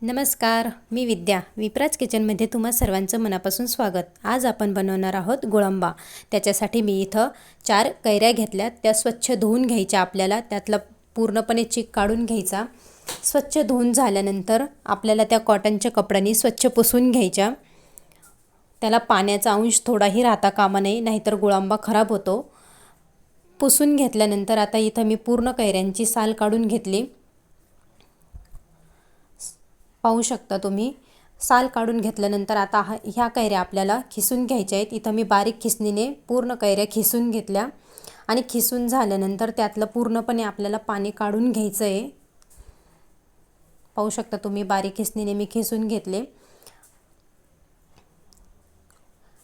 नमस्कार, मी विद्या विप्राज किचनमध्ये तुम्हा सर्वांचं मनापासून स्वागत। आज आपण बनवणार आहोत गुळांबा। त्याच्यासाठी मी इथं 4 कैऱ्या घेतल्या, त्या स्वच्छ धुवून घ्यायच्या आपल्याला, त्यातला पूर्णपणे चीक काढून घ्यायचा। स्वच्छ धुवून झाल्यानंतर आपल्याला त्या कॉटनच्या कपड्यांनी स्वच्छ पुसून घ्यायच्या। त्याला पाण्याचा अंश थोडाही राहता कामा नये, नाहीतर गुळांबा खराब होतो। पुसून घेतल्यानंतर आता इथं मी पूर्ण कैऱ्यांची साल काढून घेतली। पाहू शकता तुम्ही, साल काढून घेतल्यानंतर आता ह्या कैऱ्या आपल्याला खिसून घ्यायच्या आहेत। इथं मी बारीक खिसणीने पूर्ण कैऱ्या खिसून घेतल्या आणि खिसून झाल्यानंतर त्यातलं पूर्णपणे आपल्याला पाणी काढून घ्यायचं आहे। पाहू शकता तुम्ही, बारीक खिसणीने मी खिसून घेतले।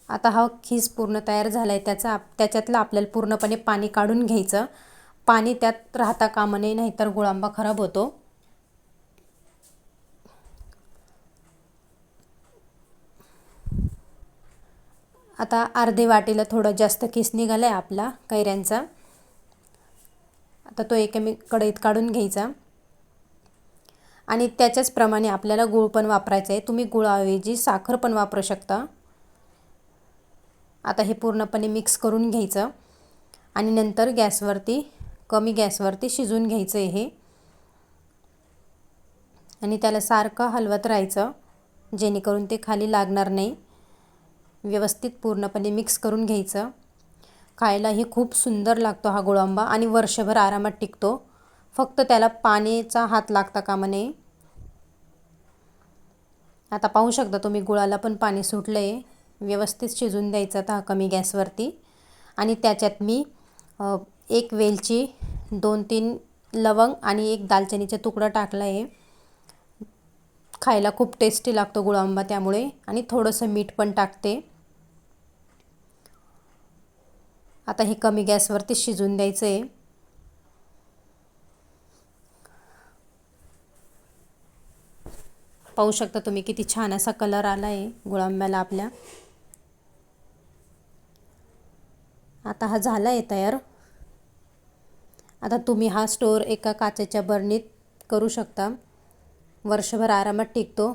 आता हा खिस पूर्ण तयार झालाय, त्याच्यातलं आपल्याला पूर्णपणे पाणी काढून घ्यायचं। पाणी त्यात राहता कामा नये, नाहीतर गुळांबा खराब होतो। आता अर्धे वाटीला थोडं जास्त खिस निघालाय आपला कैऱ्यांचा। आता तो एका कढईत काढून घ्यायचा आणि त्याच्याच प्रमाणे आपल्याला गूळ पण वापरायचा आहे। तुम्ही गुळाऐवजी साखर पण वापरू शकता। आता हे पूर्णपणे मिक्स करून घ्यायचं आणि नंतर कमी गॅसवरती शिजवून घ्यायचं हे, आणि त्याला सारखं हलवत राहायचं जेणेकरून ते खाली लागणार नाही। व्यवस्थित पूर्णपणे मिक्स करून घ्यायचं। खायलाही खूप सुंदर लागतो हा गुळांबा आणि वर्षभर आरामात टिकतो। फक्त त्याला पाण्याचा हात लागता कामा नये। आता पाहू शकता तुम्ही, गुळाला पण पाणी सुटलंय। व्यवस्थित शिजून द्यायचं आता कमी गॅसवरती। आणि त्याच्यात मी 1 वेलची, 2-3 लवंग आणि 1 दालचिनीचा तुकडा टाकला आहे। खायला खूप टेस्टी लागतो गुळांबा त्यामुळे, आणि थोडंसं मीठ पण टाकते। आता हे कमी गॅसवरती शिजून द्यायचं आहे। पाहू शकता तुम्ही, किती छान असा कलर आला आहे गुळांब्याला आपल्या। आता हा झाला आहे तयार। आता तुम्ही हा स्टोअर एका काचेच्या बरणीत करू शकता, वर्षभर आरामात टिकतो।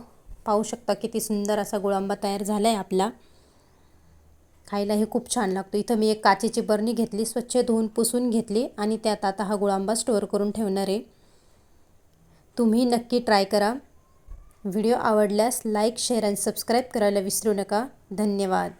पाहू शकता किती सुंदर असा गुळांबा तयार झाला आहे आपला। खायलाही खूप छान लागतो। इथं मी एक काचेची बरणी घेतली, स्वच्छ धुवून पुसून घेतली आणि त्यात आता हा गुळांबा स्टोअर करून ठेवणार आहे। तुम्ही नक्की ट्राय करा। व्हिडिओ आवडल्यास लाईक, शेअर आणि सबस्क्राईब करायला विसरू नका। धन्यवाद।